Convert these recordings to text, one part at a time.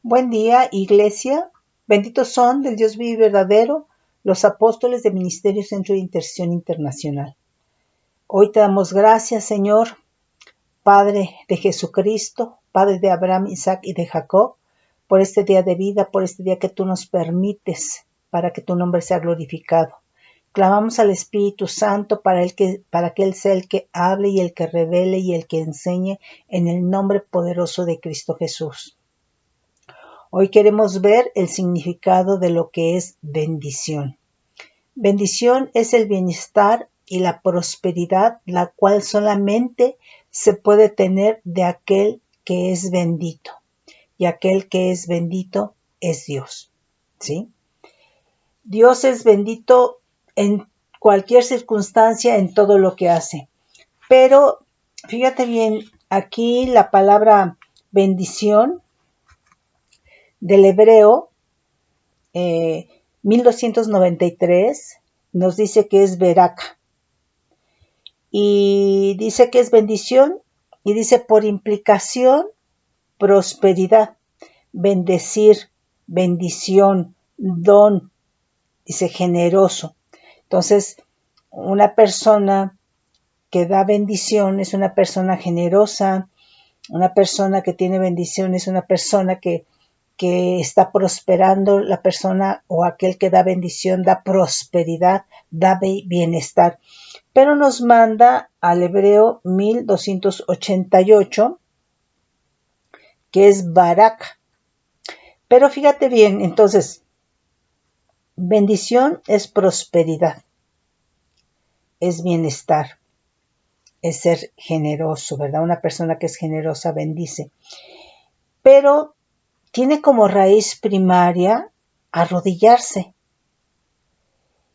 Buen día, Iglesia. Benditos son del Dios vivo y verdadero los apóstoles del Ministerio Centro de Intercesión Internacional. Hoy te damos gracias, Señor, Padre de Jesucristo, Padre de Abraham, Isaac y de Jacob, por este día de vida, por este día que tú nos permites para que tu nombre sea glorificado. Clamamos al Espíritu Santo para que Él sea el que hable y el que revele y el que enseñe en el nombre poderoso de Cristo Jesús. Hoy queremos ver el significado de lo que es bendición. Bendición es el bienestar y la prosperidad, la cual solamente se puede tener de aquel que es bendito. Y aquel que es bendito es Dios. ¿Sí? Dios es bendito en cualquier circunstancia, en todo lo que hace. Pero fíjate bien, aquí la palabra bendición del hebreo 1293 nos dice que es Beraka y dice que es bendición y dice por implicación prosperidad, bendecir, bendición, don, dice generoso. Entonces, una persona que da bendición es una persona generosa, una persona que tiene bendición es una persona que está prosperando, la persona o aquel que da bendición da prosperidad, da bienestar. Pero nos manda al hebreo 1288, que es Barak. Pero fíjate bien, entonces, bendición es prosperidad, es bienestar, es ser generoso, ¿verdad? Una persona que es generosa bendice. Pero tiene como raíz primaria arrodillarse.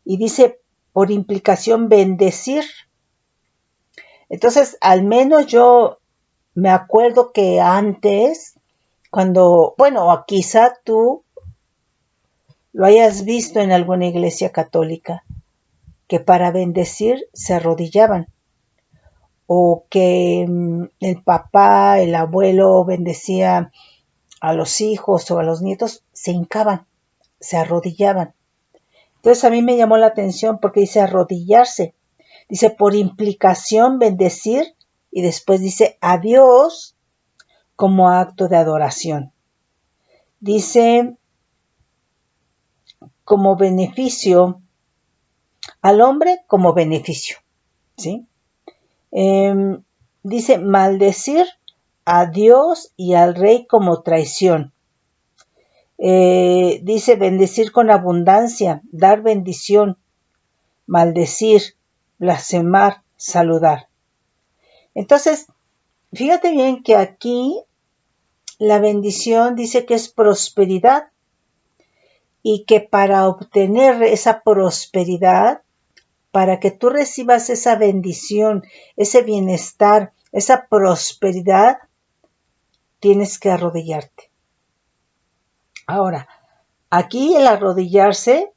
Y dice, por implicación, bendecir. Entonces, al menos yo me acuerdo que antes, cuando, bueno, quizá tú lo hayas visto en alguna iglesia católica, que para bendecir se arrodillaban. O que el papá, el abuelo bendecía a los hijos o a los nietos, se hincaban, se arrodillaban. Entonces a mí me llamó la atención porque dice arrodillarse. Dice por implicación bendecir y después dice a Dios como acto de adoración. Dice como beneficio, al hombre como beneficio. ¿Sí? Dice maldecir a Dios y al rey como traición. Dice bendecir con abundancia, dar bendición, maldecir, blasfemar, saludar. Entonces, fíjate bien que aquí la bendición dice que es prosperidad y que para obtener esa prosperidad, para que tú recibas esa bendición, ese bienestar, esa prosperidad, tienes que arrodillarte. Ahora, aquí el arrodillarse,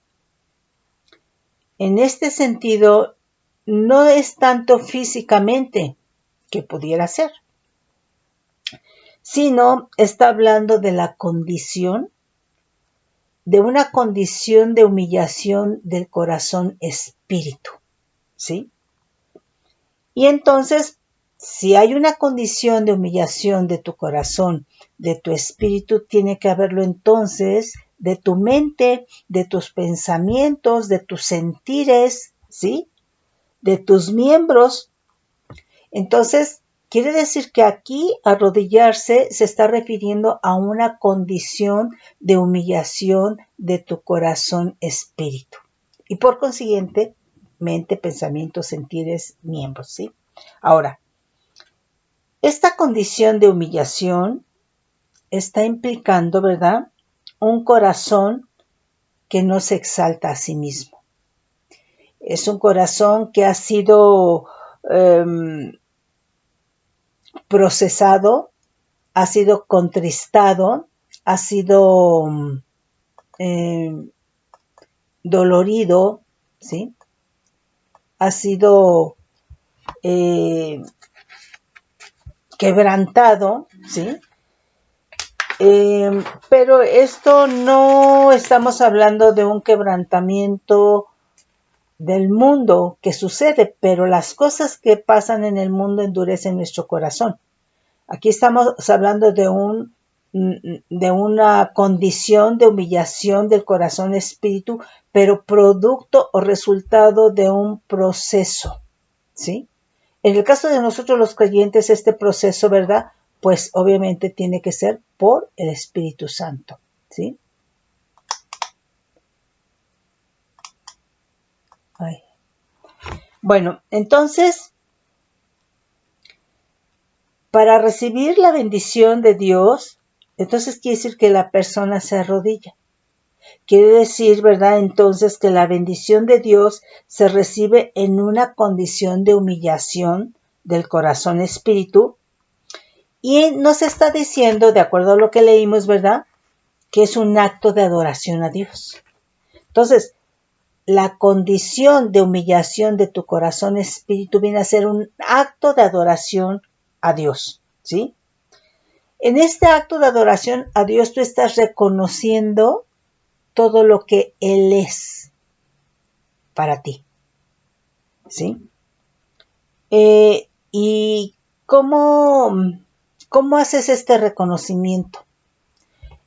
en este sentido, no es tanto físicamente, que pudiera ser, sino está hablando de la condición, de una condición de humillación del corazón espíritu, ¿sí? Y entonces, si hay una condición de humillación de tu corazón, de tu espíritu, tiene que haberlo entonces de tu mente, de tus pensamientos, de tus sentires, ¿sí? De tus miembros. Entonces, quiere decir que aquí arrodillarse se está refiriendo a una condición de humillación de tu corazón espíritu. Y por consiguiente, mente, pensamientos, sentires, miembros, ¿sí? Ahora, esta condición de humillación está implicando, ¿verdad?, un corazón que no se exalta a sí mismo. Es un corazón que ha sido procesado, ha sido contristado, ha sido dolorido, ¿sí? Ha sido quebrantado, ¿sí? Pero esto no estamos hablando de un quebrantamiento del mundo que sucede, pero las cosas que pasan en el mundo endurecen nuestro corazón. Aquí estamos hablando de una condición de humillación del corazón espíritu, pero producto o resultado de un proceso, ¿sí? En el caso de nosotros los creyentes, este proceso, ¿verdad? Pues obviamente tiene que ser por el Espíritu Santo, ¿sí? Ay. Bueno, entonces, para recibir la bendición de Dios, entonces quiere decir que la persona se arrodilla. Quiere decir, ¿verdad? Entonces que la bendición de Dios se recibe en una condición de humillación del corazón espíritu. Y nos está diciendo, de acuerdo a lo que leímos, ¿verdad? Que es un acto de adoración a Dios. Entonces, la condición de humillación de tu corazón espíritu viene a ser un acto de adoración a Dios, ¿sí? En este acto de adoración a Dios tú estás reconociendo todo lo que Él es para ti, ¿sí? ¿Y cómo haces este reconocimiento?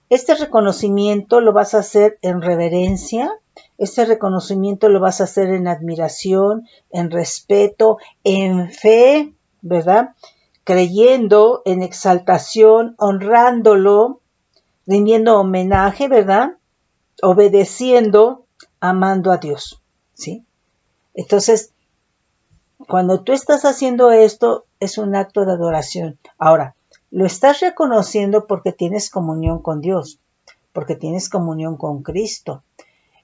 Este reconocimiento lo vas a hacer en reverencia, este reconocimiento lo vas a hacer en admiración, en respeto, en fe, ¿verdad? Creyendo, en exaltación, honrándolo, rindiendo homenaje, ¿verdad? Obedeciendo, amando a Dios, ¿sí? Entonces, cuando tú estás haciendo esto, es un acto de adoración. Ahora, lo estás reconociendo porque tienes comunión con Dios, porque tienes comunión con Cristo.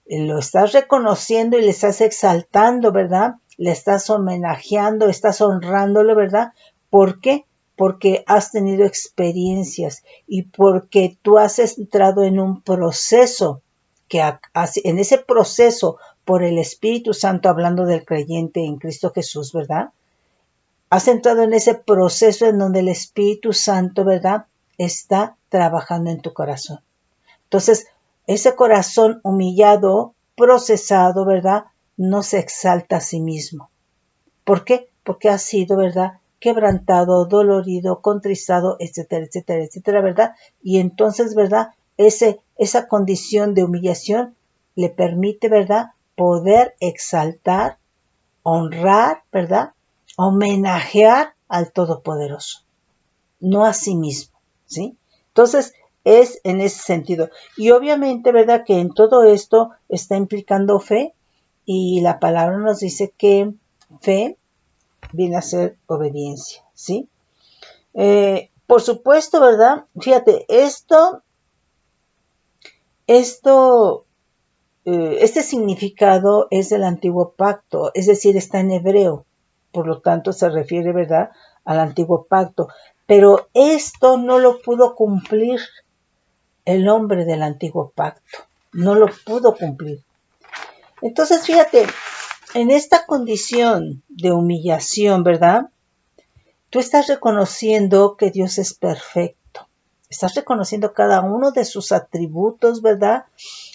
Lo estás reconociendo y le estás exaltando, ¿verdad? Le estás homenajeando, estás honrándolo, ¿verdad? ¿Por qué? Porque has tenido experiencias y porque tú has entrado en un proceso que en ese proceso por el Espíritu Santo, hablando del creyente en Cristo Jesús, ¿verdad? Has entrado en ese proceso en donde el Espíritu Santo, ¿verdad? Está trabajando en tu corazón. Entonces, ese corazón humillado, procesado, ¿verdad? No se exalta a sí mismo. ¿Por qué? Porque ha sido, ¿verdad? Quebrantado, dolorido, contristado, etcétera, etcétera, etcétera, ¿verdad? Y entonces, ¿verdad? Esa condición de humillación le permite, ¿verdad? Poder exaltar, honrar, ¿verdad? Homenajear al Todopoderoso, no a sí mismo, ¿sí? Entonces, es en ese sentido. Y obviamente, ¿verdad? Que en todo esto está implicando fe y la palabra nos dice que fe viene a ser obediencia, ¿sí? Por supuesto, ¿verdad? Fíjate, este significado es del antiguo pacto, es decir, está en hebreo, por lo tanto se refiere, ¿verdad?, al antiguo pacto. Pero esto no lo pudo cumplir el hombre del antiguo pacto, no lo pudo cumplir. Entonces, fíjate, en esta condición de humillación, ¿verdad?, tú estás reconociendo que Dios es perfecto. Estás reconociendo cada uno de sus atributos, ¿verdad?,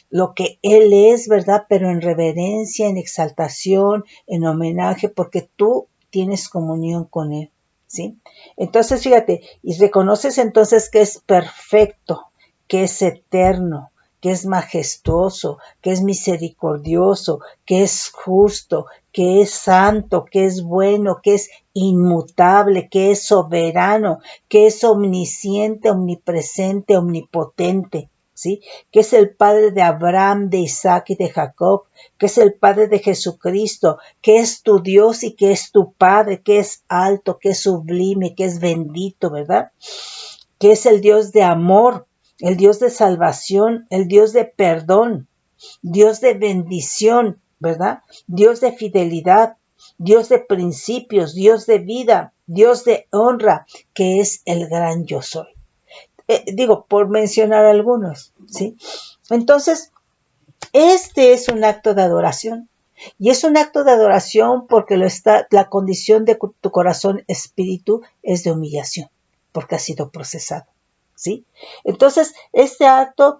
lo que Él es, ¿verdad? Pero en reverencia, en exaltación, en homenaje, porque tú tienes comunión con Él, ¿sí? Entonces, fíjate, y reconoces entonces que es perfecto, que es eterno, que es majestuoso, que es misericordioso, que es justo, que es santo, que es bueno, que es inmutable, que es soberano, que es omnisciente, omnipresente, omnipotente, ¿sí? Que es el Padre de Abraham, de Isaac y de Jacob, que es el Padre de Jesucristo, que es tu Dios y que es tu Padre, que es alto, que es sublime, que es bendito, ¿verdad? Que es el Dios de amor, el Dios de salvación, el Dios de perdón, Dios de bendición, ¿verdad? Dios de fidelidad, Dios de principios, Dios de vida, Dios de honra, que es el gran yo soy. Por mencionar algunos, ¿sí? Entonces, este es un acto de adoración. Y es un acto de adoración porque la condición de tu corazón espíritu es de humillación, porque ha sido procesado, ¿sí? Entonces, este acto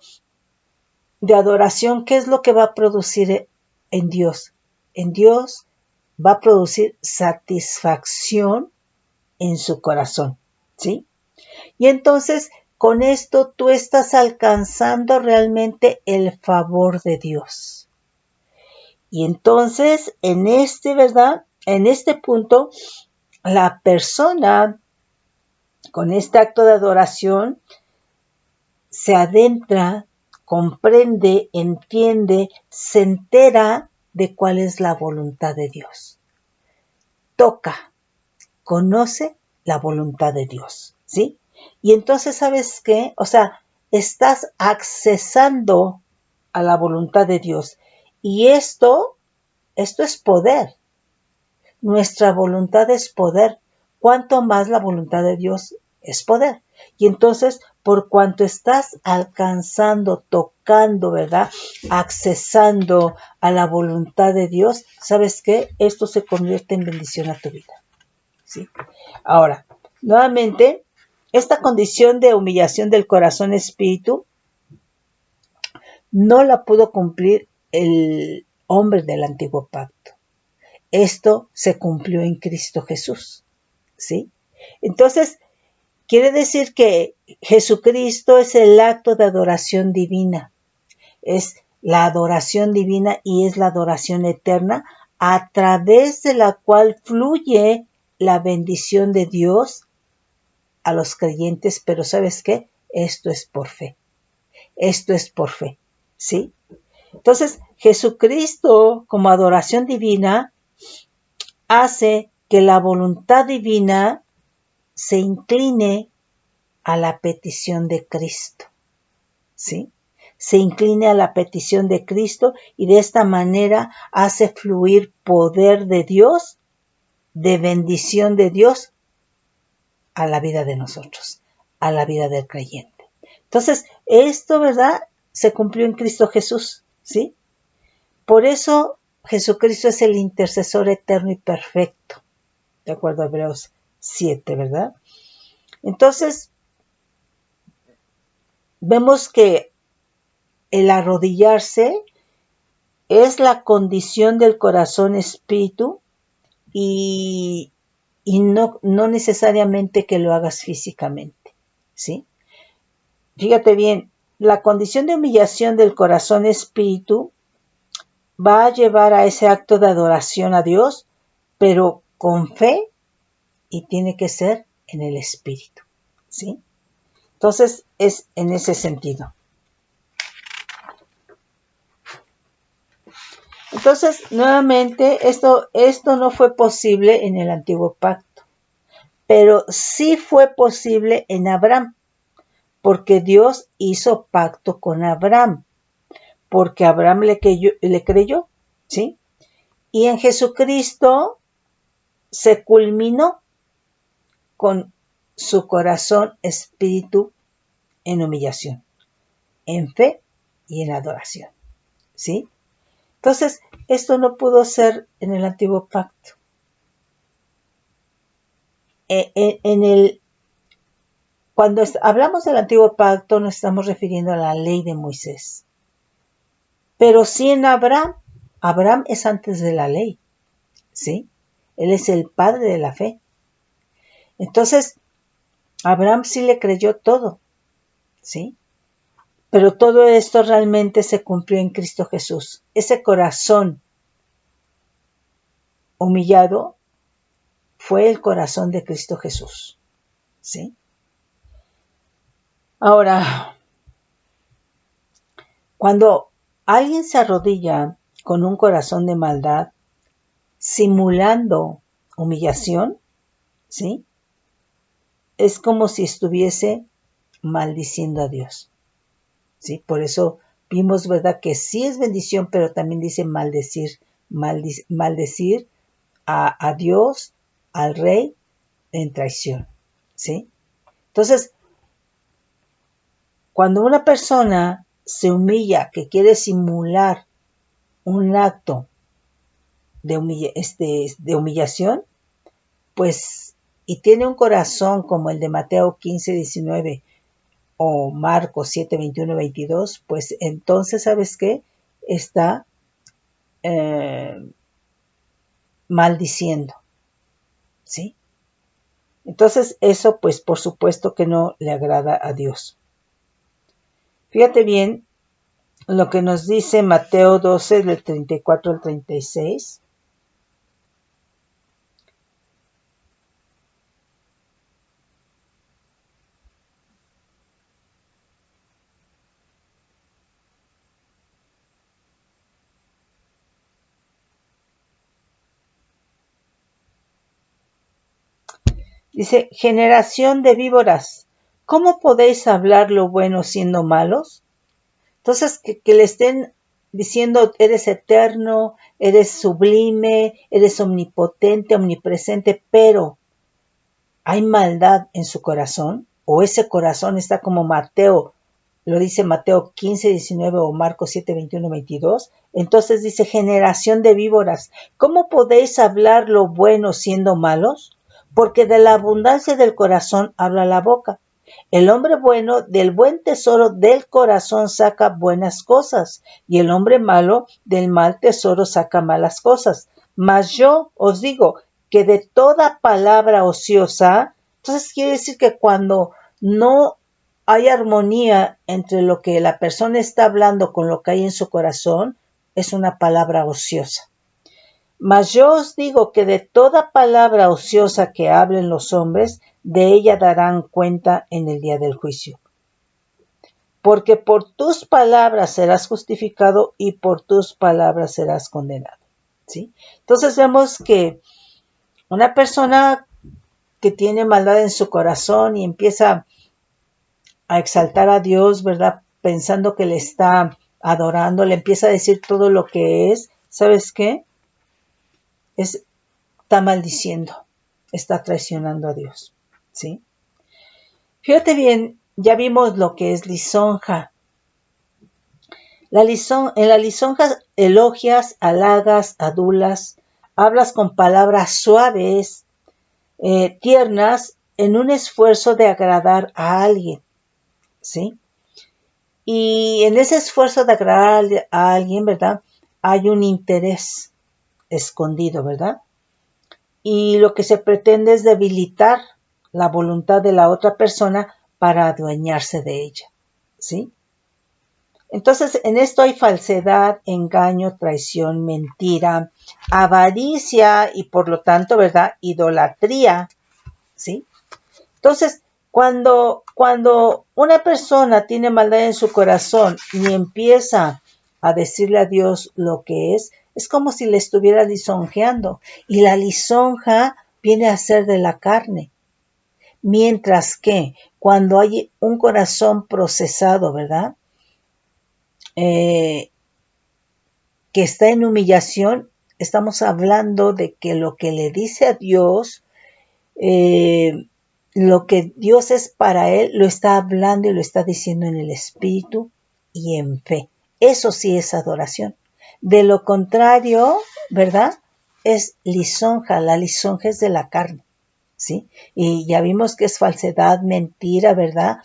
de adoración, ¿qué es lo que va a producir en Dios? En Dios va a producir satisfacción en su corazón, ¿sí? Y entonces, con esto tú estás alcanzando realmente el favor de Dios. Y entonces, ¿verdad? En este punto, la persona con este acto de adoración se adentra, comprende, entiende, se entera de cuál es la voluntad de Dios. Toca, conoce la voluntad de Dios, ¿sí? Y entonces, ¿sabes qué? O sea, estás accesando a la voluntad de Dios. Y esto es poder. Nuestra voluntad es poder. Cuanto más la voluntad de Dios es poder. Y entonces, por cuanto estás alcanzando, tocando, ¿verdad? Accesando a la voluntad de Dios, ¿sabes qué? Esto se convierte en bendición a tu vida. ¿Sí? Ahora, nuevamente, esta condición de humillación del corazón espíritu no la pudo cumplir el hombre del antiguo pacto. Esto se cumplió en Cristo Jesús, ¿sí? Entonces, quiere decir que Jesucristo es el acto de adoración divina, es la adoración divina y es la adoración eterna a través de la cual fluye la bendición de Dios a los creyentes, pero ¿sabes qué? Esto es por fe. Esto es por fe, ¿sí? Entonces, Jesucristo, como adoración divina, hace que la voluntad divina se incline a la petición de Cristo, ¿sí? Se incline a la petición de Cristo y de esta manera hace fluir poder de Dios, de bendición de Dios a la vida de nosotros, a la vida del creyente. Entonces, esto, ¿verdad? Se cumplió en Cristo Jesús, ¿sí? Por eso Jesucristo es el intercesor eterno y perfecto, de acuerdo a Hebreos 7, ¿verdad? Entonces, vemos que el arrodillarse es la condición del corazón espíritu y no necesariamente que lo hagas físicamente, ¿sí? Fíjate bien, la condición de humillación del corazón espíritu va a llevar a ese acto de adoración a Dios, pero con fe y tiene que ser en el espíritu, ¿sí? Entonces es en ese sentido. Entonces, nuevamente, esto no fue posible en el antiguo pacto, pero sí fue posible en Abraham, porque Dios hizo pacto con Abraham, porque Abraham le creyó, ¿sí? Y en Jesucristo se culminó con su corazón espíritu en humillación, en fe y en adoración, ¿sí? Entonces, esto no pudo ser en el antiguo pacto. Cuando hablamos del antiguo pacto, nos estamos refiriendo a la ley de Moisés. Pero sí en Abraham. Abraham es antes de la ley, ¿sí? Él es el padre de la fe. Entonces, Abraham sí le creyó todo, ¿sí? Pero todo esto realmente se cumplió en Cristo Jesús. Ese corazón humillado fue el corazón de Cristo Jesús, ¿sí? Ahora, cuando alguien se arrodilla con un corazón de maldad, simulando humillación, ¿sí? Es como si estuviese maldiciendo a Dios, ¿sí? Por eso vimos, ¿verdad? Que sí es bendición, pero también dice maldecir a Dios, al Rey, en traición, ¿sí? Entonces, cuando una persona se humilla, que quiere simular un acto de humillación, pues, y tiene un corazón como el de Mateo 15, 19, o Marcos 7, 21, 22, pues entonces, ¿sabes qué? Está maldiciendo, ¿sí? Entonces eso pues por supuesto que no le agrada a Dios. Fíjate bien lo que nos dice Mateo 12 del 34 al 36. Dice, generación de víboras, ¿cómo podéis hablar lo bueno siendo malos? Entonces, que le estén diciendo, eres eterno, eres sublime, eres omnipotente, omnipresente, pero ¿hay maldad en su corazón? ¿O ese corazón está como Mateo, lo dice Mateo 15, 19 o Marcos 7, 21, 22? Entonces dice, generación de víboras, ¿cómo podéis hablar lo bueno siendo malos? Porque de la abundancia del corazón habla la boca. El hombre bueno del buen tesoro del corazón saca buenas cosas, y el hombre malo del mal tesoro saca malas cosas. Mas yo os digo que de toda palabra ociosa, entonces quiere decir que cuando no hay armonía entre lo que la persona está hablando con lo que hay en su corazón, es una palabra ociosa. Mas yo os digo que de toda palabra ociosa que hablen los hombres, de ella darán cuenta en el día del juicio. Porque por tus palabras serás justificado y por tus palabras serás condenado. ¿Sí? Entonces vemos que una persona que tiene maldad en su corazón y empieza a exaltar a Dios, ¿verdad? Pensando que le está adorando, le empieza a decir todo lo que es, ¿sabes qué? Está maldiciendo, está traicionando a Dios, ¿sí? Fíjate bien, ya vimos lo que es lisonja. En la lisonja elogias, halagas, adulas, hablas con palabras suaves, tiernas, en un esfuerzo de agradar a alguien, ¿sí? Y en ese esfuerzo de agradar a alguien, ¿verdad? Hay un interés escondido, ¿verdad? Y lo que se pretende es debilitar la voluntad de la otra persona para adueñarse de ella, ¿sí? Entonces, en esto hay falsedad, engaño, traición, mentira, avaricia y por lo tanto, ¿verdad? Idolatría, ¿sí? Entonces, cuando una persona tiene maldad en su corazón y empieza a decirle a Dios lo que es como si le estuviera lisonjeando. Y la lisonja viene a ser de la carne. Mientras que cuando hay un corazón procesado, ¿verdad? Que está en humillación, estamos hablando de que lo que le dice a Dios, lo que Dios es para él, lo está hablando y lo está diciendo en el espíritu y en fe. Eso sí es adoración. De lo contrario, ¿verdad? Es lisonja. La lisonja es de la carne, ¿sí? Y ya vimos que es falsedad, mentira, ¿verdad?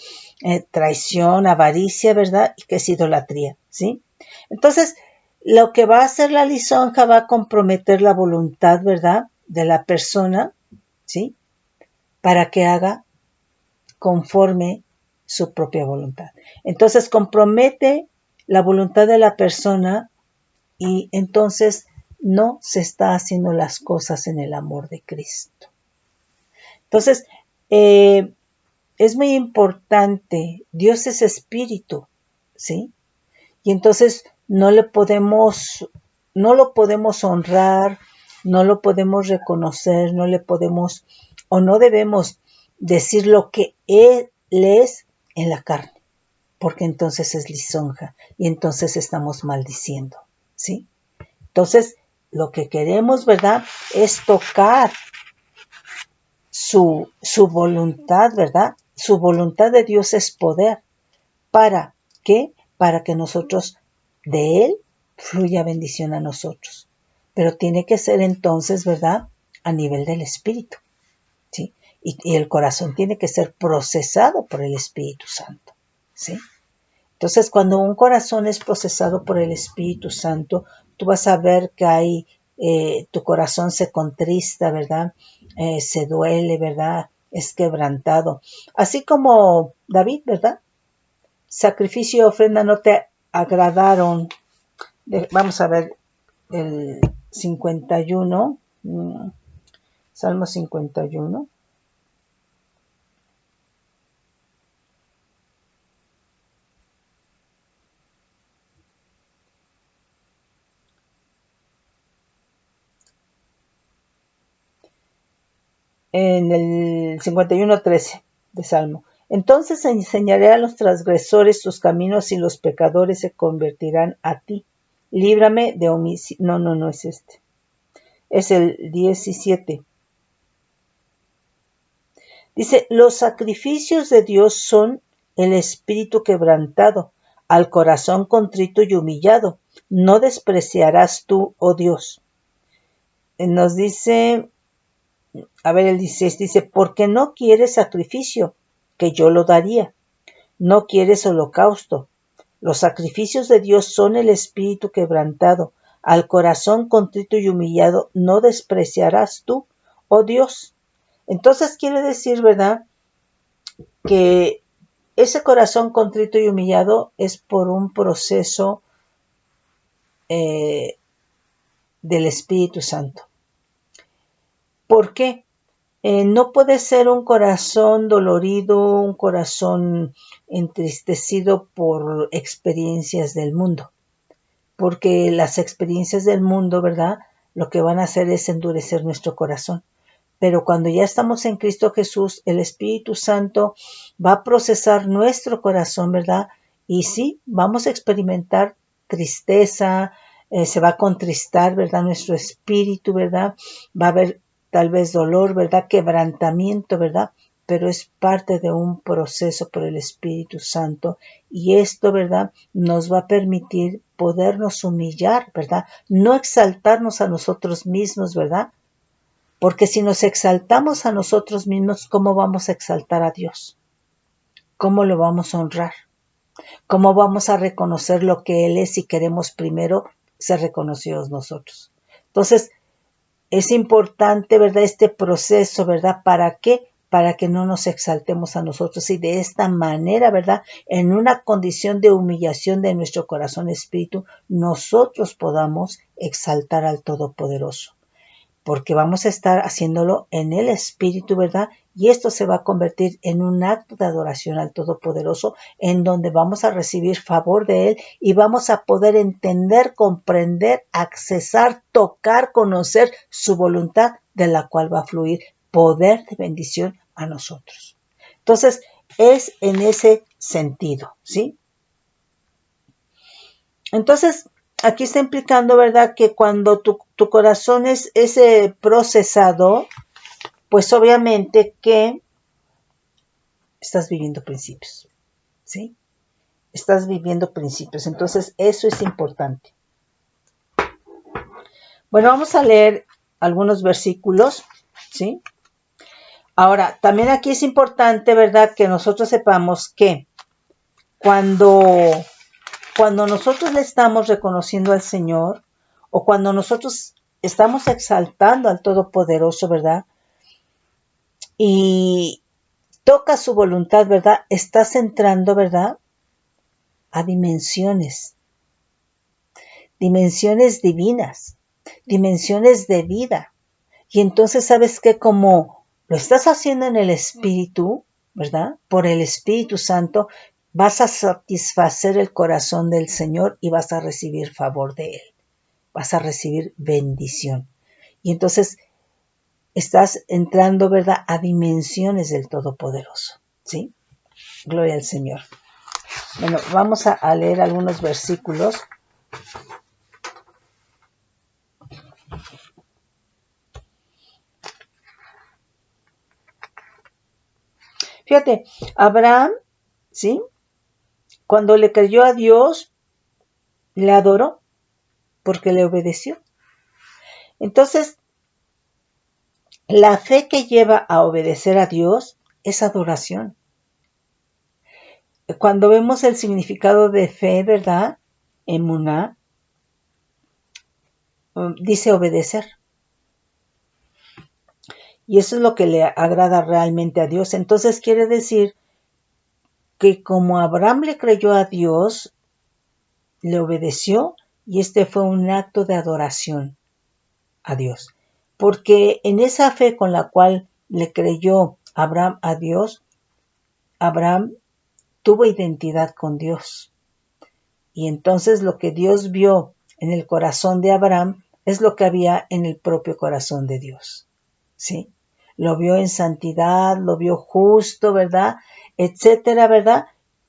Traición, avaricia, ¿verdad? Y que es idolatría, ¿sí? Entonces, lo que va a hacer la lisonja va a comprometer la voluntad, ¿verdad? De la persona, ¿sí? Para que haga conforme su propia voluntad. Entonces compromete la voluntad de la persona y entonces no se está haciendo las cosas en el amor de Cristo. Entonces, es muy importante, Dios es espíritu, ¿sí? Y entonces no lo podemos honrar, no lo podemos reconocer, no le podemos o no debemos decir lo que Él es en la carne, porque entonces es lisonja y entonces estamos maldiciendo, ¿sí? Entonces, lo que queremos, ¿verdad?, es tocar su voluntad, ¿verdad? Su voluntad de Dios es poder. ¿Para qué? Para que nosotros, de Él, fluya bendición a nosotros. Pero tiene que ser entonces, ¿verdad?, a nivel del Espíritu, ¿sí? Y el corazón tiene que ser procesado por el Espíritu Santo, ¿sí? Entonces, cuando un corazón es procesado por el Espíritu Santo, tú vas a ver que hay, tu corazón se contrista, ¿verdad? Se duele, ¿verdad? Es quebrantado. Así como David, ¿verdad? Sacrificio y ofrenda no te agradaron. Vamos a ver el 51, Salmo 51. En el 51:13 de Salmo. Entonces enseñaré a los transgresores tus caminos y los pecadores se convertirán a ti. Líbrame de homicidio. No, no es este. Es el 17. Dice, los sacrificios de Dios son el espíritu quebrantado, al corazón contrito y humillado. No despreciarás tú, oh Dios. Nos dice, a ver, el 16 dice, porque no quieres sacrificio, que yo lo daría. No quieres holocausto. Los sacrificios de Dios son el espíritu quebrantado. Al corazón contrito y humillado no despreciarás tú, oh Dios. Entonces quiere decir, ¿verdad?, que ese corazón contrito y humillado es por un proceso del Espíritu Santo. ¿Por qué? No puede ser un corazón dolorido, un corazón entristecido por experiencias del mundo, porque las experiencias del mundo, ¿verdad?, lo que van a hacer es endurecer nuestro corazón. Pero cuando ya estamos en Cristo Jesús, el Espíritu Santo va a procesar nuestro corazón, ¿verdad? Y sí, vamos a experimentar tristeza, se va a contristar, ¿verdad?, nuestro espíritu, ¿verdad? Va a haber tal vez dolor, ¿verdad?, quebrantamiento, ¿verdad? Pero es parte de un proceso por el Espíritu Santo y esto, ¿verdad?, nos va a permitir podernos humillar, ¿verdad? No exaltarnos a nosotros mismos, ¿verdad? Porque si nos exaltamos a nosotros mismos, ¿cómo vamos a exaltar a Dios? ¿Cómo lo vamos a honrar? ¿Cómo vamos a reconocer lo que Él es si queremos primero ser reconocidos nosotros? Entonces, es importante, ¿verdad?, este proceso, ¿verdad? ¿Para qué? Para que no nos exaltemos a nosotros y de esta manera, ¿verdad?, en una condición de humillación de nuestro corazón espíritu, nosotros podamos exaltar al Todopoderoso. Porque vamos a estar haciéndolo en el Espíritu, ¿verdad? Y esto se va a convertir en un acto de adoración al Todopoderoso, en donde vamos a recibir favor de Él y vamos a poder entender, comprender, accesar, tocar, conocer su voluntad, de la cual va a fluir poder de bendición a nosotros. Entonces, es en ese sentido, ¿sí? Entonces, aquí está implicando, ¿verdad?, que cuando tu corazón es ese procesado, pues obviamente que estás viviendo principios, ¿sí? Estás viviendo principios. Entonces, eso es importante. Bueno, vamos a leer algunos versículos, ¿sí? Ahora, también aquí es importante, ¿verdad?, que nosotros sepamos que cuando nosotros le estamos reconociendo al Señor o cuando nosotros estamos exaltando al Todopoderoso, ¿verdad?, y toca su voluntad, ¿verdad?, estás entrando, ¿verdad?, a dimensiones divinas, dimensiones de vida. Y entonces, ¿sabes qué? Como lo estás haciendo en el Espíritu, ¿verdad?, por el Espíritu Santo, vas a satisfacer el corazón del Señor y vas a recibir favor de Él. Vas a recibir bendición. Y entonces estás entrando, ¿verdad?, a dimensiones del Todopoderoso, ¿sí? Gloria al Señor. Bueno, vamos a leer algunos versículos. Fíjate, Abraham, ¿sí?, cuando le creyó a Dios, le adoró porque le obedeció. Entonces, la fe que lleva a obedecer a Dios es adoración. cuando vemos el significado de fe, ¿verdad? Emuná, dice obedecer. Y eso es lo que le agrada realmente a Dios. Entonces quiere decir que como Abraham le creyó a Dios, le obedeció, y este fue un acto de adoración a Dios. Porque en esa fe con la cual le creyó Abraham a Dios, Abraham tuvo identidad con Dios. Y entonces lo que Dios vio en el corazón de Abraham es lo que había en el propio corazón de Dios. ¿Sí? Lo vio en santidad, lo vio justo, ¿verdad? Etcétera, ¿verdad?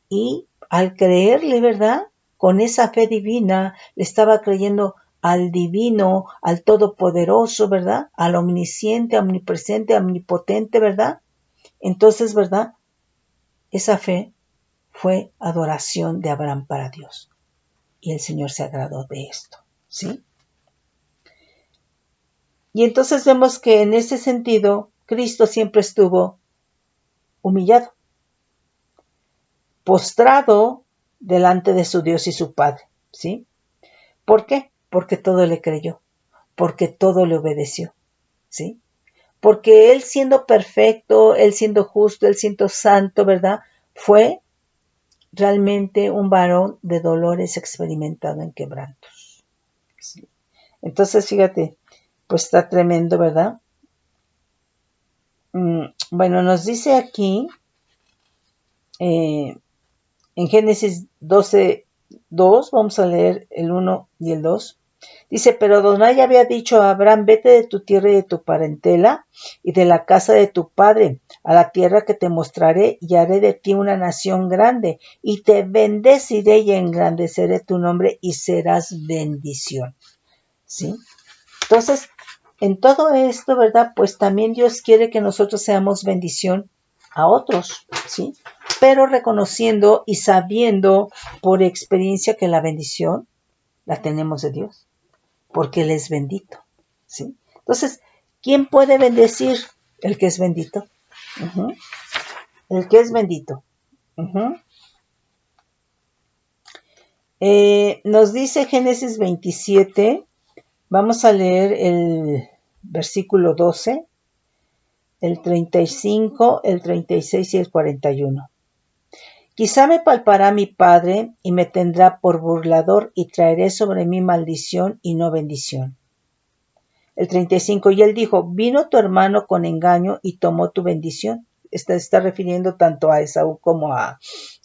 Y al creerle, ¿verdad? Con esa fe divina, le estaba creyendo al divino, al todopoderoso, ¿verdad? Al omnisciente, omnipresente, omnipotente, ¿verdad? Entonces, ¿verdad? Esa fe fue adoración de Abraham para Dios. Y el Señor se agradó de esto, ¿sí? Y entonces vemos que en ese sentido, Cristo siempre estuvo humillado, postrado delante de su Dios y su Padre, ¿sí? ¿Por qué? Porque todo le creyó, porque todo le obedeció, ¿sí? Porque Él siendo perfecto, Él siendo justo, Él siendo santo, ¿verdad? Fue realmente un varón de dolores experimentado en quebrantos, ¿sí? Entonces, fíjate, pues está tremendo, ¿verdad? Bueno, nos dice aquí, en Génesis 12:2, vamos a leer el 1 y el 2. Dice, pero Adonai había dicho a Abraham, vete de tu tierra y de tu parentela y de la casa de tu padre a la tierra que te mostraré, y haré de ti una nación grande, y te bendeciré y engrandeceré tu nombre y serás bendición. ¿Sí? Entonces, en todo esto, ¿verdad? Pues también Dios quiere que nosotros seamos bendición a otros, ¿sí? Pero reconociendo y sabiendo por experiencia que la bendición la tenemos de Dios, porque Él es bendito, ¿sí? Entonces, ¿quién puede bendecir? El que es bendito. Uh-huh. El que es bendito. Uh-huh. Nos dice Génesis 27, vamos a leer el versículo 12, el 35, el 36 y el 41. Quizá me palpará mi padre y me tendrá por burlador, y traeré sobre mí maldición y no bendición. El 35, y él dijo, vino tu hermano con engaño y tomó tu bendición. Está refiriendo tanto a Esaú como a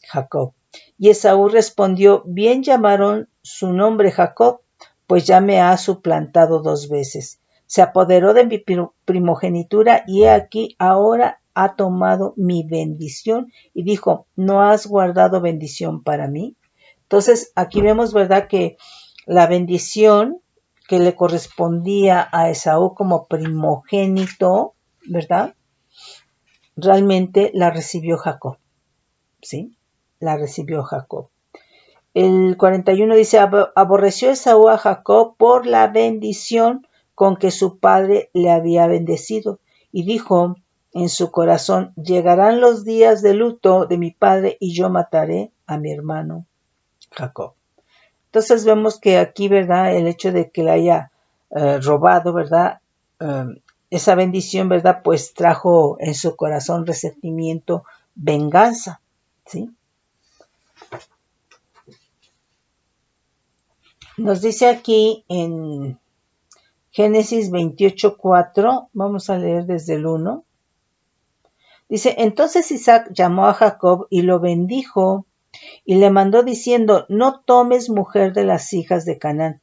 Jacob. Y Esaú respondió, bien llamaron su nombre Jacob, pues ya me ha suplantado 2 veces. Se apoderó de mi primogenitura, y he aquí ahora ha tomado mi bendición. Y dijo, ¿no has guardado bendición para mí? Entonces, aquí vemos, ¿verdad?, que la bendición que le correspondía a Esaú como primogénito, ¿verdad? Realmente la recibió Jacob, ¿sí? La recibió Jacob. El 41 dice, aborreció Esaú a Jacob por la bendición con que su padre le había bendecido, y dijo en su corazón, llegarán los días de luto de mi padre y yo mataré a mi hermano Jacob. Entonces vemos que aquí, ¿verdad?, el hecho de que le haya robado, ¿verdad?, esa bendición, ¿verdad?, pues trajo en su corazón resentimiento, venganza, ¿sí? Nos dice aquí en Génesis 28:4, vamos a leer desde el 1. Dice, entonces Isaac llamó a Jacob y lo bendijo y le mandó diciendo, no tomes mujer de las hijas de Canaán.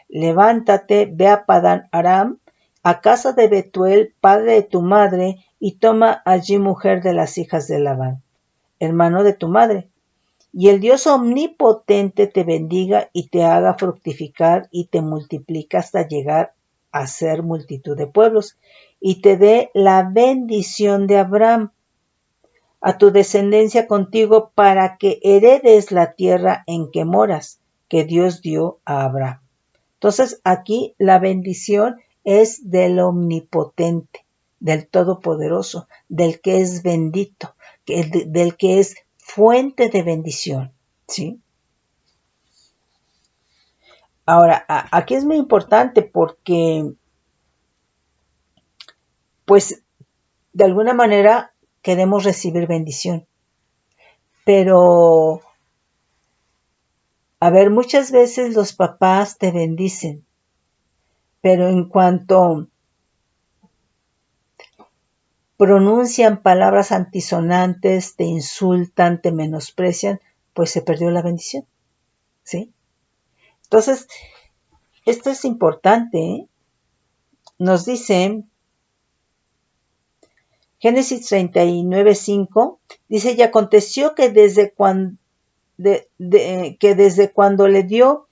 Levántate, ve a Padán Aram, a casa de Betuel, padre de tu madre, y toma allí mujer de las hijas de Labán, hermano de tu madre. Y el Dios omnipotente te bendiga y te haga fructificar y te multiplique hasta llegar a ser multitud de pueblos, y te dé la bendición de Abraham, a tu descendencia contigo, para que heredes la tierra en que moras, que Dios dio a Abraham. Entonces aquí la bendición es del omnipotente, del todopoderoso, del que es bendito, del que es fuente de bendición, ¿sí? Ahora, aquí es muy importante porque, pues, de alguna manera queremos recibir bendición. Pero, a ver, muchas veces los papás te bendicen, pero en cuanto pronuncian palabras antisonantes, te insultan, te menosprecian, pues se perdió la bendición, ¿sí? Entonces, esto es importante, ¿eh? Nos dice Génesis 39:5, dice, y aconteció que desde cuando le dio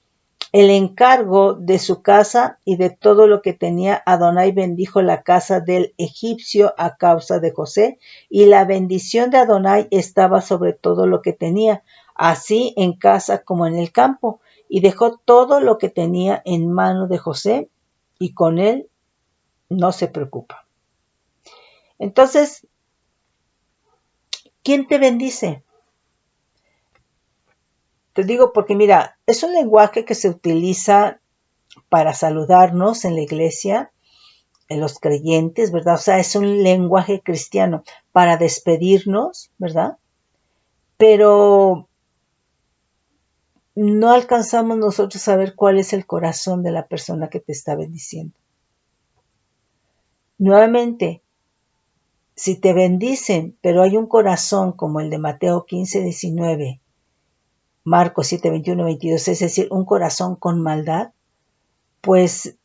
el encargo de su casa y de todo lo que tenía, Adonai bendijo la casa del egipcio a causa de José, y la bendición de Adonai estaba sobre todo lo que tenía, así en casa como en el campo, y dejó todo lo que tenía en mano de José, y con él no se preocupa. Entonces, ¿quién te bendice? Te digo porque mira, es un lenguaje que se utiliza para saludarnos en la iglesia, en los creyentes, ¿verdad? O sea, es un lenguaje cristiano para despedirnos, ¿verdad? Pero no alcanzamos nosotros a ver cuál es el corazón de la persona que te está bendiciendo. Nuevamente, si te bendicen, pero hay un corazón como el de Mateo 15:19, Marcos 7:21-22, es decir, un corazón con maldad, pues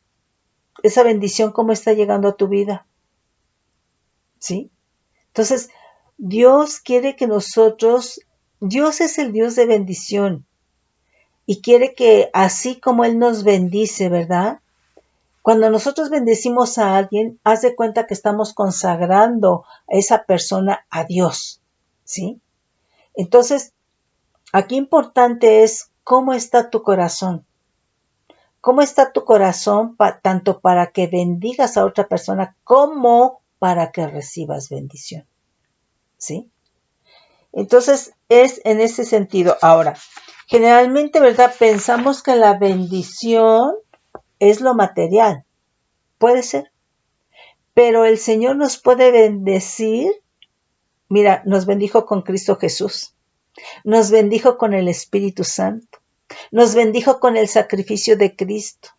esa bendición, ¿cómo está llegando a tu vida? ¿Sí? Entonces, Dios quiere que nosotros, Dios es el Dios de bendición y quiere que así como Él nos bendice, ¿verdad? Cuando nosotros bendecimos a alguien, haz de cuenta que estamos consagrando a esa persona a Dios, ¿sí? Entonces, aquí importante es cómo está tu corazón. ¿Cómo está tu corazón tanto para que bendigas a otra persona como para que recibas bendición? ¿Sí? Entonces, es en ese sentido. Ahora, generalmente, ¿verdad? Pensamos que la bendición es lo material. Puede ser. Pero el Señor nos puede bendecir. Mira, nos bendijo con Cristo Jesús. Nos bendijo con el Espíritu Santo. Nos bendijo con el sacrificio de Cristo.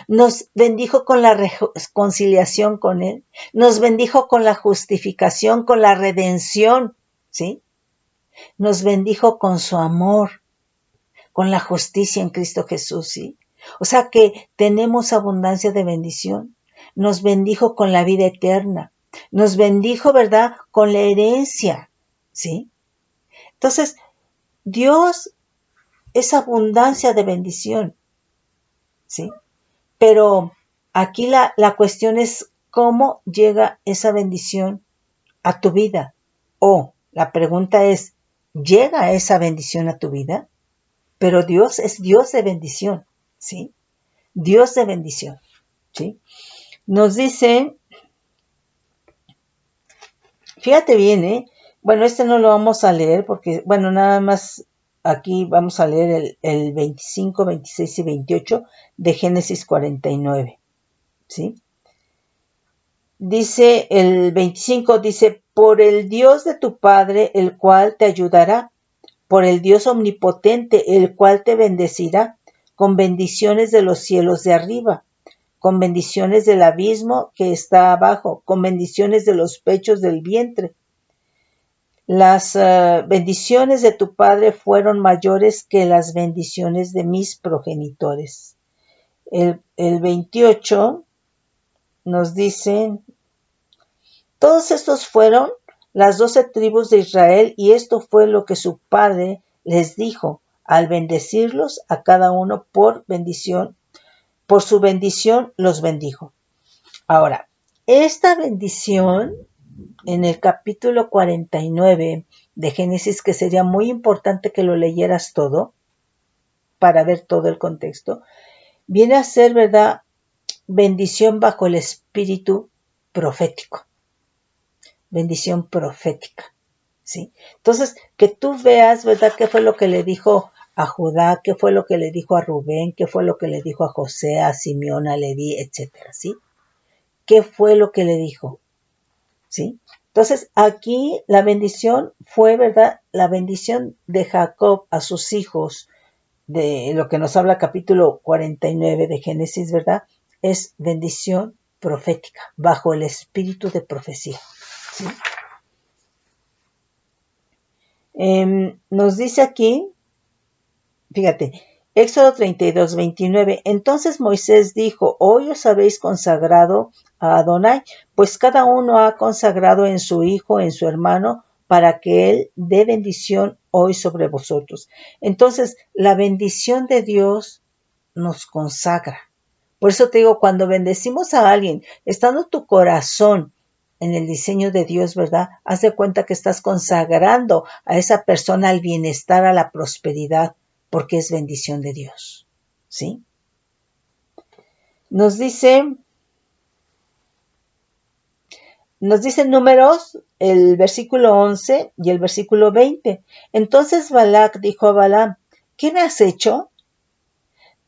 Nos bendijo con la reconciliación con Él. Nos bendijo con la justificación, con la redención, ¿sí? Nos bendijo con su amor, con la justicia en Cristo Jesús, ¿sí? O sea que tenemos abundancia de bendición. Nos bendijo con la vida eterna. Nos bendijo, ¿verdad? Con la herencia, ¿sí? Entonces, Dios es abundancia de bendición, ¿sí? Pero aquí la cuestión es cómo llega esa bendición a tu vida. O la pregunta es, ¿llega esa bendición a tu vida? Pero Dios es Dios de bendición, ¿sí? Dios de bendición, ¿sí? Nos dice, fíjate bien, ¿eh? Bueno, este no lo vamos a leer porque, bueno, nada más aquí vamos a leer el 25, 26 y 28 de Génesis 49, ¿sí? Dice el 25, dice, por el Dios de tu Padre, el cual te ayudará, por el Dios omnipotente, el cual te bendecirá, con bendiciones de los cielos de arriba, con bendiciones del abismo que está abajo, con bendiciones de los pechos del vientre. Las bendiciones de tu Padre fueron mayores que las bendiciones de mis progenitores. El 28 nos dice, todos estos fueron las 12 tribus de Israel, y esto fue lo que su padre les dijo al bendecirlos a cada uno por bendición. Por su bendición los bendijo. Ahora, esta bendición en el capítulo 49 de Génesis, que sería muy importante que lo leyeras todo para ver todo el contexto, viene a ser, ¿verdad?, bendición bajo el espíritu profético. Bendición profética, ¿sí? Entonces, que tú veas, ¿verdad?, qué fue lo que le dijo a Judá, qué fue lo que le dijo a Rubén, qué fue lo que le dijo a José, a Simeón, a Leví, etcétera, ¿sí? ¿Qué fue lo que le dijo? ¿Sí? Entonces, aquí la bendición fue, ¿verdad?, la bendición de Jacob a sus hijos, de lo que nos habla capítulo 49 de Génesis, ¿verdad?, es bendición profética, bajo el espíritu de profecía, ¿sí? Nos dice aquí, fíjate, Éxodo 32, 29. Entonces Moisés dijo, hoy os habéis consagrado a Adonai, pues cada uno ha consagrado en su hijo, en su hermano, para que él dé bendición hoy sobre vosotros. Entonces, la bendición de Dios nos consagra. Por eso te digo, cuando bendecimos a alguien, estando tu corazón en el diseño de Dios, ¿verdad? Haz de cuenta que estás consagrando a esa persona al bienestar, a la prosperidad, porque es bendición de Dios, ¿sí? Nos dice Números, el versículo 11 y el versículo 20. Entonces Balac dijo a Balaam, ¿qué me has hecho?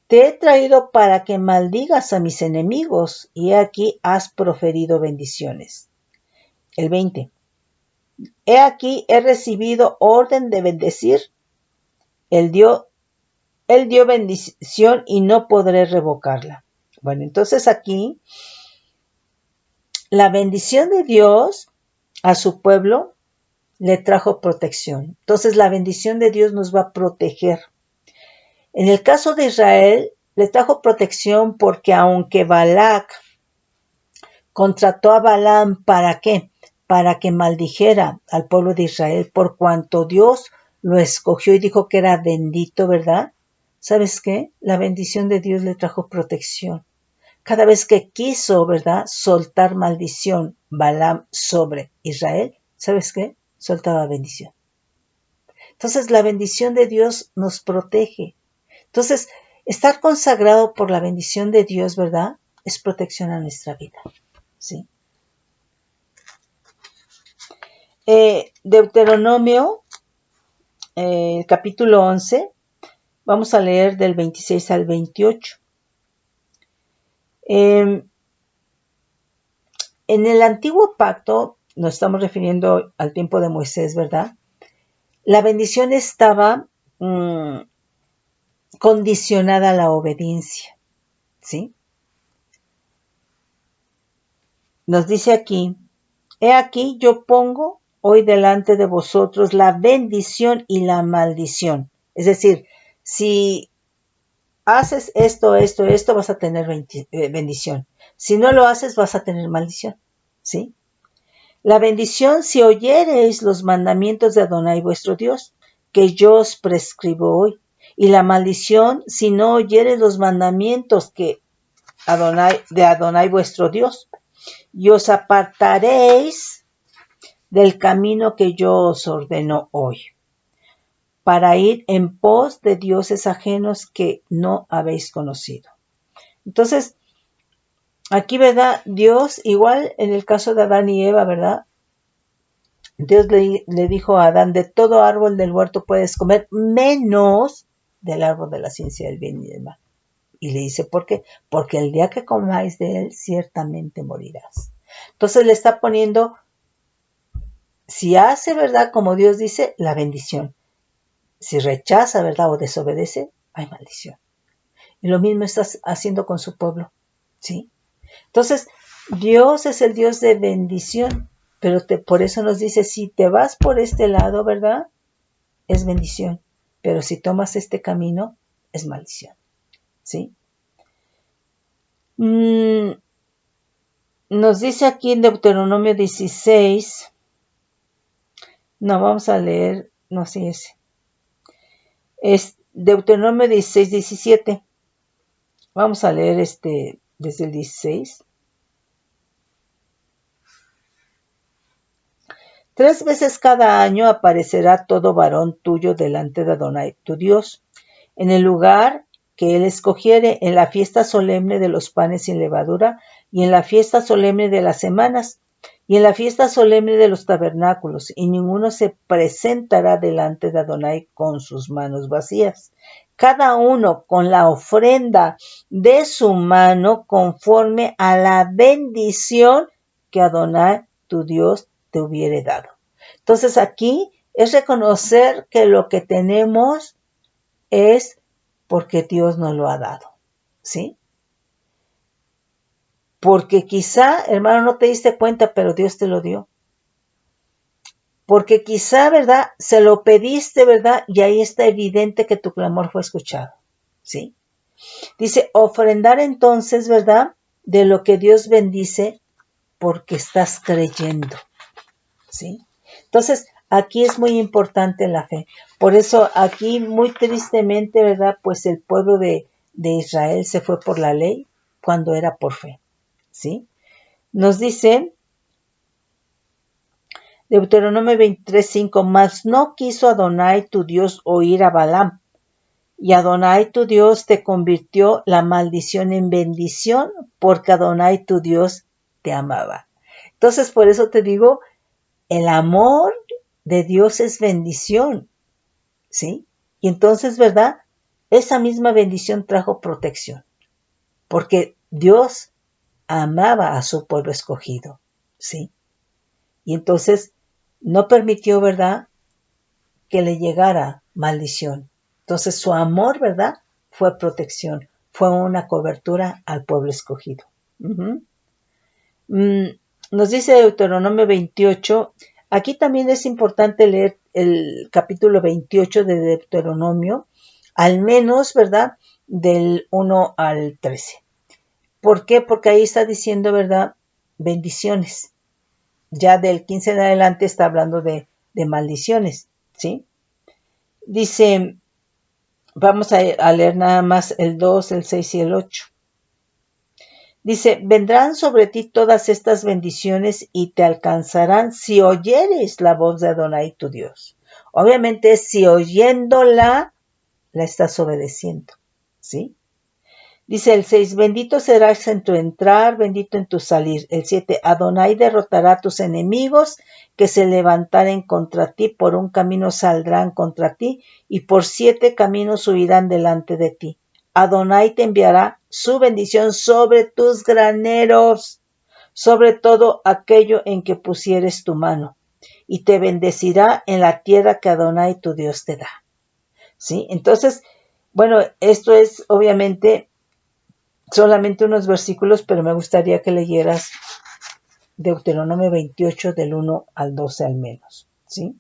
Te he traído para que maldigas a mis enemigos, y aquí has proferido bendiciones. El 20. He aquí he recibido orden de bendecir. Él dio bendición y no podré revocarla. Bueno, entonces aquí la bendición de Dios a su pueblo le trajo protección. Entonces la bendición de Dios nos va a proteger. En el caso de Israel, le trajo protección porque aunque Balac contrató a Balaam, ¿para qué? Para que maldijera al pueblo de Israel, por cuanto Dios lo escogió y dijo que era bendito, ¿verdad? ¿Sabes qué? La bendición de Dios le trajo protección. Cada vez que quiso, ¿verdad?, soltar maldición Balaam sobre Israel, ¿sabes qué? Soltaba bendición. Entonces la bendición de Dios nos protege. Entonces, estar consagrado por la bendición de Dios, ¿verdad?, es protección a nuestra vida, ¿sí? Deuteronomio, capítulo 11, vamos a leer del 26 al 28. En el antiguo pacto, nos estamos refiriendo al tiempo de Moisés, ¿verdad? La bendición estaba condicionada a la obediencia, ¿sí? Nos dice aquí, he aquí yo pongo hoy delante de vosotros la bendición y la maldición. Es decir, si haces esto, vas a tener bendición. Si no lo haces, vas a tener maldición, ¿sí? La bendición si oyereis los mandamientos de Adonai vuestro Dios, que yo os prescribo hoy. Y la maldición si no oyereis los mandamientos de Adonai vuestro Dios. Y os apartaréis del camino que yo os ordeno hoy, para ir en pos de dioses ajenos que no habéis conocido. Entonces, aquí, ¿verdad? Dios, igual en el caso de Adán y Eva, ¿verdad? Dios le dijo a Adán, de todo árbol del huerto puedes comer, menos del árbol de la ciencia del bien y del mal. Y le dice, ¿por qué? Porque el día que comáis de él, ciertamente morirás. Entonces le está poniendo, si hace, ¿verdad?, como Dios dice, la bendición. Si rechaza, ¿verdad?, o desobedece, hay maldición. Y lo mismo estás haciendo con su pueblo, ¿sí? Entonces, Dios es el Dios de bendición, pero por eso nos dice, si te vas por este lado, ¿verdad?, es bendición, pero si tomas este camino, es maldición, ¿sí? Nos dice aquí en Deuteronomio 16, no, vamos a leer, no sé ese, es Deuteronomio 16, 17, vamos a leer desde el 16. 3 veces cada año aparecerá todo varón tuyo delante de Adonai tu Dios, en el lugar que él escogiere, en la fiesta solemne de los panes sin levadura y en la fiesta solemne de las semanas, y en la fiesta solemne de los tabernáculos, y ninguno se presentará delante de Adonai con sus manos vacías. Cada uno con la ofrenda de su mano conforme a la bendición que Adonai, tu Dios, te hubiere dado. Entonces aquí es reconocer que lo que tenemos es porque Dios nos lo ha dado, ¿sí? Porque quizá, hermano, no te diste cuenta, pero Dios te lo dio. Porque quizá, ¿verdad? Se lo pediste, ¿verdad? Y ahí está evidente que tu clamor fue escuchado, ¿sí? Dice, ofrendar entonces, ¿verdad? De lo que Dios bendice porque estás creyendo, ¿sí? Entonces, aquí es muy importante la fe. Por eso aquí muy tristemente, ¿verdad? Pues el pueblo de Israel se fue por la ley cuando era por fe, ¿sí? Nos dice Deuteronomio 23:5, mas no quiso Adonai tu Dios oír a Balaam, y Adonai tu Dios te convirtió la maldición en bendición, porque Adonai tu Dios te amaba. Entonces, por eso te digo, el amor de Dios es bendición, ¿sí? Y entonces, ¿verdad? Esa misma bendición trajo protección, porque Dios amaba a su pueblo escogido, ¿sí? Y entonces no permitió, ¿verdad?, que le llegara maldición. Entonces su amor, ¿verdad?, fue protección, fue una cobertura al pueblo escogido. Nos dice Deuteronomio 28, aquí también es importante leer el capítulo 28 de Deuteronomio, al menos, ¿verdad?, del 1 al 13. ¿Por qué? Porque ahí está diciendo, ¿verdad?, bendiciones. Ya del 15 en adelante está hablando de maldiciones, ¿sí? Dice, vamos a leer nada más el 2, el 6 y el 8. Dice, vendrán sobre ti todas estas bendiciones y te alcanzarán si oyeres la voz de Adonai tu Dios. Obviamente, si oyéndola, la estás obedeciendo, ¿sí? Dice el 6, bendito serás en tu entrar, bendito en tu salir. El 7, Adonai derrotará a tus enemigos que se levantaren contra ti, por un camino saldrán contra ti y por 7 caminos huirán delante de ti. Adonai te enviará su bendición sobre tus graneros, sobre todo aquello en que pusieres tu mano, y te bendecirá en la tierra que Adonai tu Dios te da. ¿Sí? Entonces, bueno, esto es obviamente solamente unos versículos, pero me gustaría que leyeras Deuteronomio 28 del 1 al 12 al menos, ¿sí?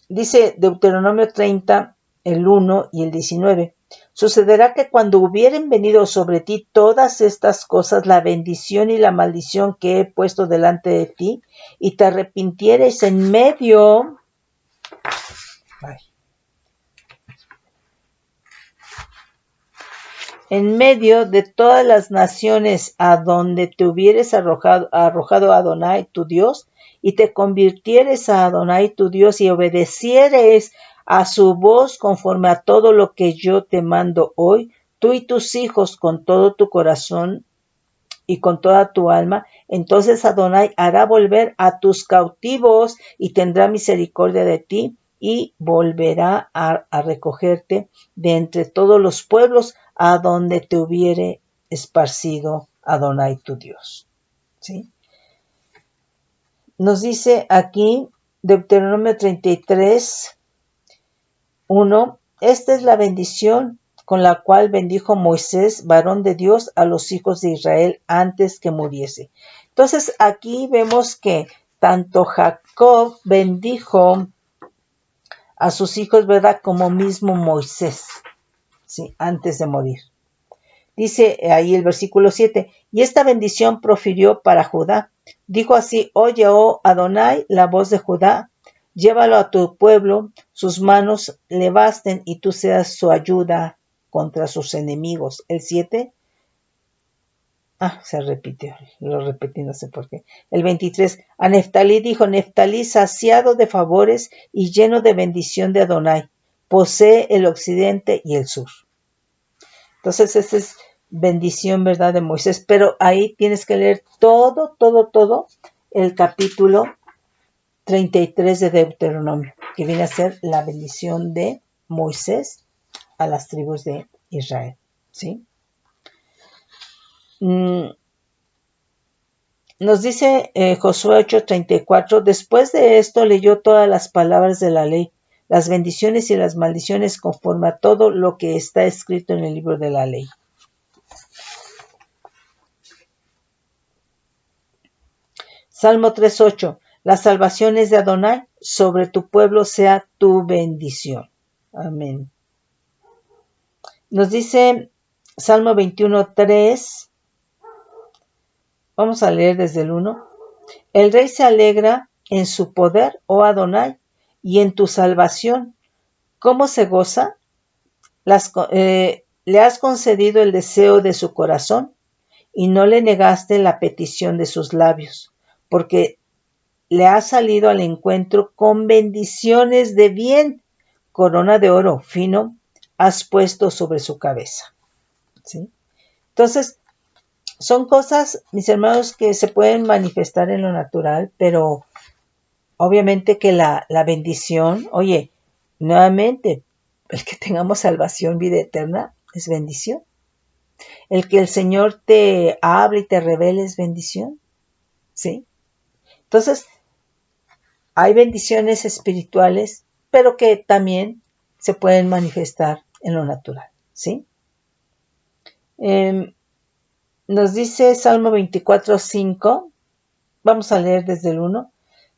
Dice Deuteronomio 30, el 1 y el 19. Sucederá que cuando hubieren venido sobre ti todas estas cosas, la bendición y la maldición que he puesto delante de ti, y te arrepintieres en medio de todas las naciones a donde te hubieres arrojado Adonai tu Dios, y te convirtieres a Adonai tu Dios y obedecieres a su voz conforme a todo lo que yo te mando hoy, tú y tus hijos con todo tu corazón y con toda tu alma, entonces Adonai hará volver a tus cautivos y tendrá misericordia de ti y volverá a recogerte de entre todos los pueblos a donde te hubiere esparcido Adonai tu Dios. ¿Sí? Nos dice aquí Deuteronomio 33, 1, esta es la bendición con la cual bendijo Moisés, varón de Dios, a los hijos de Israel antes que muriese. Entonces aquí vemos que tanto Jacob bendijo a sus hijos, ¿verdad?, como mismo Moisés, ¿sí?, antes de morir. Dice ahí el versículo 7, y esta bendición profirió para Judá. Dijo así, oye, oh Adonai, la voz de Judá, llévalo a tu pueblo, sus manos le basten y tú seas su ayuda contra sus enemigos. El 7, se repitió, lo repetí, no sé por qué. El 23, a Neftalí dijo, Neftalí, saciado de favores y lleno de bendición de Adonai, posee el occidente y el sur. Entonces, ese es bendición, ¿verdad? De Moisés. Pero ahí tienes que leer todo el capítulo 33 de Deuteronomio, que viene a ser la bendición de Moisés a las tribus de Israel, ¿sí? Nos dice Josué 8:34, después de esto leyó todas las palabras de la ley, las bendiciones y las maldiciones conforme a todo lo que está escrito en el libro de la ley. Salmo 3:8, la salvación es de Adonai, sobre tu pueblo sea tu bendición. Amén. Nos dice Salmo 21:3, vamos a leer desde el 1. El rey se alegra en su poder, oh Adonai, y en tu salvación. ¿Cómo se goza? Le has concedido el deseo de su corazón y no le negaste la petición de sus labios, porque le has salido al encuentro con bendiciones de bien, corona de oro fino has puesto sobre su cabeza. ¿Sí? Entonces, son cosas, mis hermanos, que se pueden manifestar en lo natural, pero obviamente que la bendición, oye, nuevamente, el que tengamos salvación, vida eterna, es bendición. El que el Señor te hable y te revele es bendición. ¿Sí? Entonces, hay bendiciones espirituales, pero que también se pueden manifestar en lo natural. ¿Sí? Nos dice Salmo 24:5, vamos a leer desde el 1.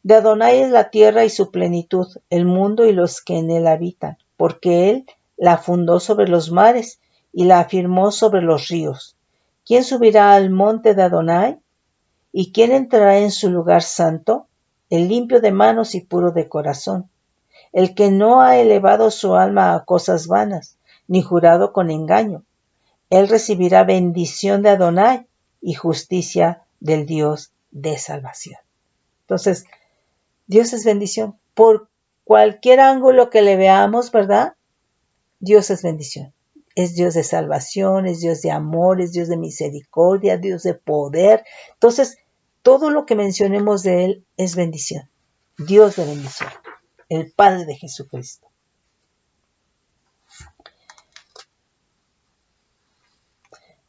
De Adonai es la tierra y su plenitud, el mundo y los que en él habitan, porque él la fundó sobre los mares y la afirmó sobre los ríos. ¿Quién subirá al monte de Adonai? ¿Y quién entrará en su lugar santo? El limpio de manos y puro de corazón, el que no ha elevado su alma a cosas vanas, ni jurado con engaño. Él recibirá bendición de Adonai y justicia del Dios de salvación. Entonces, Dios es bendición. Por cualquier ángulo que le veamos, ¿verdad? Dios es bendición. Es Dios de salvación, es Dios de amor, es Dios de misericordia, Dios de poder. Entonces, todo lo que mencionemos de Él es bendición. Dios de bendición. El Padre de Jesucristo.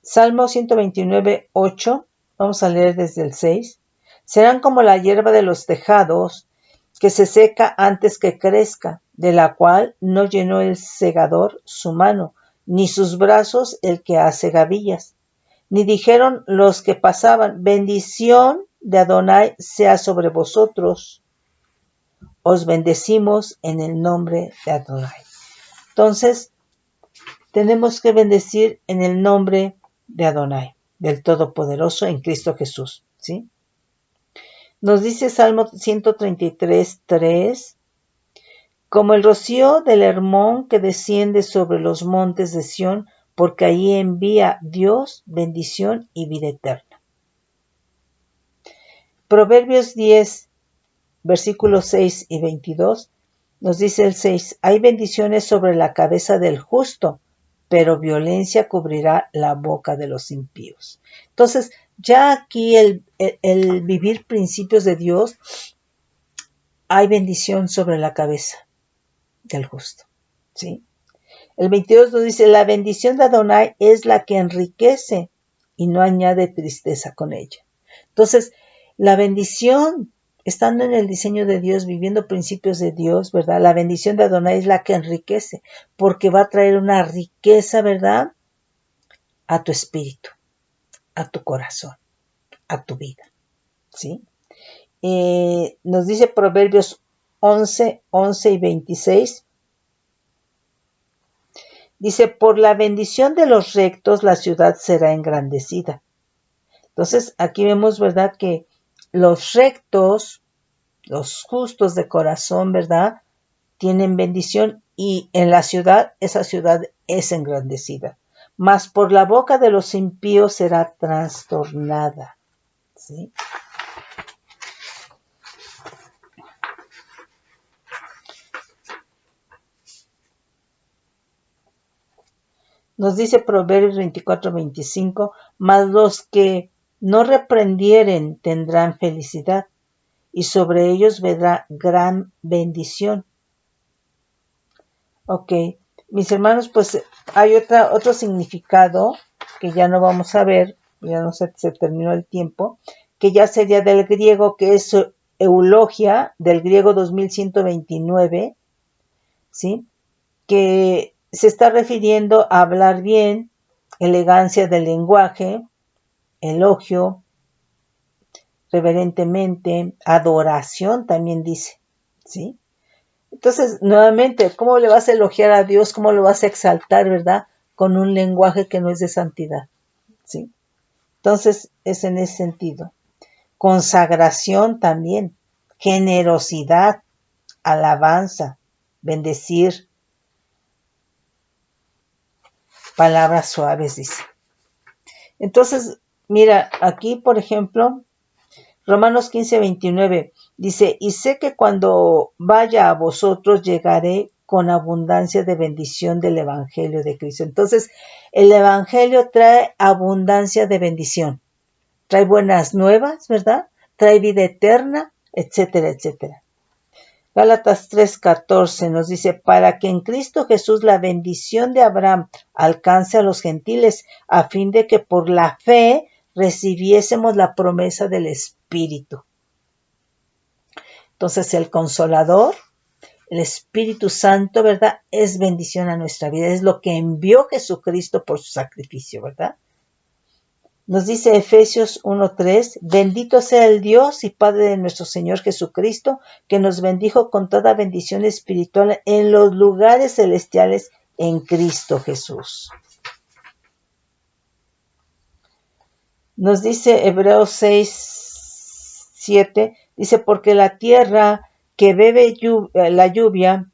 Salmo 129:8. Vamos a leer desde el 6. Serán como la hierba de los tejados, que se seca antes que crezca, de la cual no llenó el segador su mano, ni sus brazos el que hace gavillas. Ni dijeron los que pasaban, bendición de Adonai sea sobre vosotros. Os bendecimos en el nombre de Adonai. Entonces, tenemos que bendecir en el nombre de Adonai, del Todopoderoso en Cristo Jesús. ¿Sí? Nos dice Salmo 133:3, como el rocío del Hermón que desciende sobre los montes de Sión, porque allí envía Dios bendición y vida eterna. Proverbios 10, versículos 6 y 22, nos dice el 6, hay bendiciones sobre la cabeza del justo, pero violencia cubrirá la boca de los impíos. Entonces, ya aquí el vivir principios de Dios, hay bendición sobre la cabeza del justo. ¿Sí? El 22 nos dice, la bendición de Adonai es la que enriquece y no añade tristeza con ella. Entonces, la bendición, estando en el diseño de Dios, viviendo principios de Dios, ¿verdad? La bendición de Adonai es la que enriquece, porque va a traer una riqueza, ¿verdad? A tu espíritu, a tu corazón, a tu vida, ¿sí? Nos dice Proverbios 11 y 26, dice, por la bendición de los rectos la ciudad será engrandecida. Entonces, aquí vemos, ¿verdad? Que los rectos, los justos de corazón, ¿verdad? Tienen bendición y en la ciudad, esa ciudad es engrandecida. Mas por la boca de los impíos será trastornada. ¿Sí? Nos dice Proverbios 24:25, mas los que no reprendieren tendrán felicidad, y sobre ellos vendrá gran bendición. Ok, mis hermanos, pues hay otro significado que ya no vamos a ver, ya no se terminó el tiempo, que ya sería del griego, que es eulogia, del griego 2129, ¿sí? Que se está refiriendo a hablar bien, elegancia del lenguaje, elogio, reverentemente, adoración también dice, ¿sí? Entonces, nuevamente, ¿cómo le vas a elogiar a Dios? ¿Cómo lo vas a exaltar, verdad? Con un lenguaje que no es de santidad, ¿sí? Entonces, es en ese sentido. Consagración también, generosidad, alabanza, bendecir, palabras suaves, dice. Entonces, mira, aquí, por ejemplo, Romanos 15:29 dice, y sé que cuando vaya a vosotros llegaré con abundancia de bendición del Evangelio de Cristo. Entonces, el Evangelio trae abundancia de bendición, trae buenas nuevas, ¿verdad? Trae vida eterna, etcétera, etcétera. Gálatas 3:14 nos dice, para que en Cristo Jesús la bendición de Abraham alcance a los gentiles, a fin de que por la fe recibiésemos la promesa del Espíritu. Entonces el Consolador, el Espíritu Santo, ¿verdad? Es bendición a nuestra vida, es lo que envió Jesucristo por su sacrificio, ¿verdad? Nos dice Efesios 1:3, bendito sea el Dios y Padre de nuestro Señor Jesucristo, que nos bendijo con toda bendición espiritual en los lugares celestiales en Cristo Jesús. Nos dice Hebreos 6:7, dice, porque la tierra que bebe la lluvia,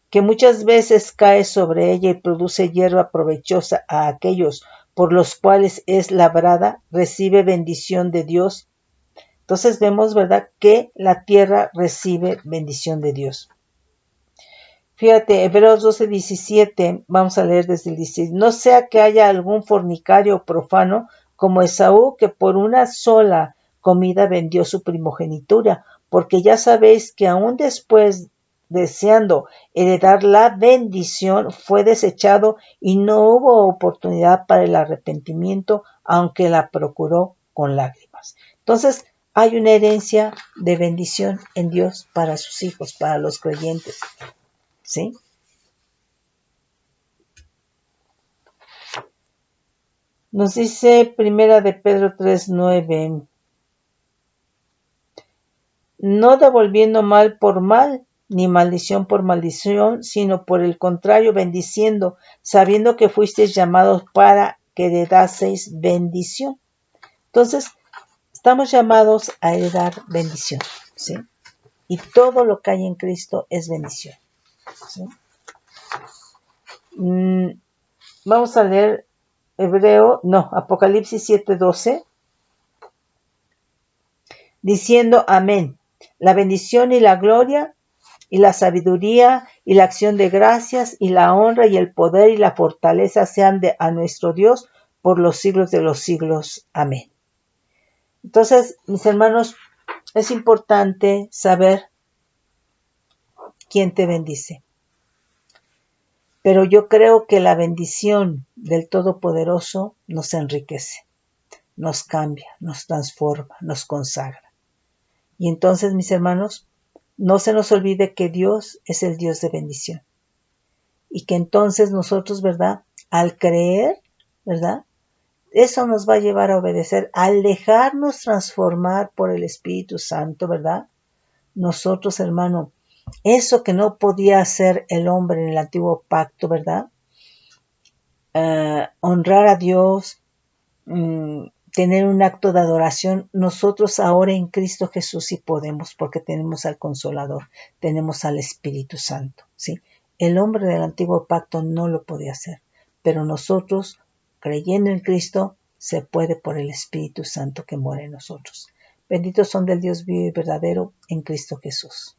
que muchas veces cae sobre ella y produce hierba provechosa a aquellos por los cuales es labrada, recibe bendición de Dios. Entonces vemos, ¿verdad?, que la tierra recibe bendición de Dios. Fíjate, Hebreos 12:17, vamos a leer desde el 16. No sea que haya algún fornicario o profano como Esaú, que por una sola comida vendió su primogenitura, porque ya sabéis que aún después, deseando heredar la bendición, fue desechado y no hubo oportunidad para el arrepentimiento, aunque la procuró con lágrimas. Entonces, hay una herencia de bendición en Dios para sus hijos, para los creyentes, ¿sí? Nos dice Primera de Pedro 3:9, no devolviendo mal por mal, ni maldición por maldición, sino por el contrario, bendiciendo, sabiendo que fuisteis llamados para que heredaseis bendición. Entonces, estamos llamados a heredar bendición, ¿sí? Y todo lo que hay en Cristo es bendición, ¿sí? Vamos a leer Apocalipsis 7:12, diciendo amén. La bendición y la gloria y la sabiduría y la acción de gracias y la honra y el poder y la fortaleza sean a nuestro Dios por los siglos de los siglos. Amén. Entonces, mis hermanos, es importante saber quién te bendice. Pero yo creo que la bendición del Todopoderoso nos enriquece, nos cambia, nos transforma, nos consagra. Y entonces, mis hermanos, no se nos olvide que Dios es el Dios de bendición. Y que entonces nosotros, ¿verdad?, al creer, ¿verdad?, eso nos va a llevar a obedecer, al dejarnos transformar por el Espíritu Santo, ¿verdad? Nosotros, hermano, eso que no podía hacer el hombre en el antiguo pacto, ¿verdad? Honrar a Dios, tener un acto de adoración, nosotros ahora en Cristo Jesús sí podemos, porque tenemos al Consolador, tenemos al Espíritu Santo, ¿sí? El hombre del antiguo pacto no lo podía hacer, pero nosotros, creyendo en Cristo, se puede por el Espíritu Santo que mora en nosotros. Benditos son del Dios vivo y verdadero en Cristo Jesús.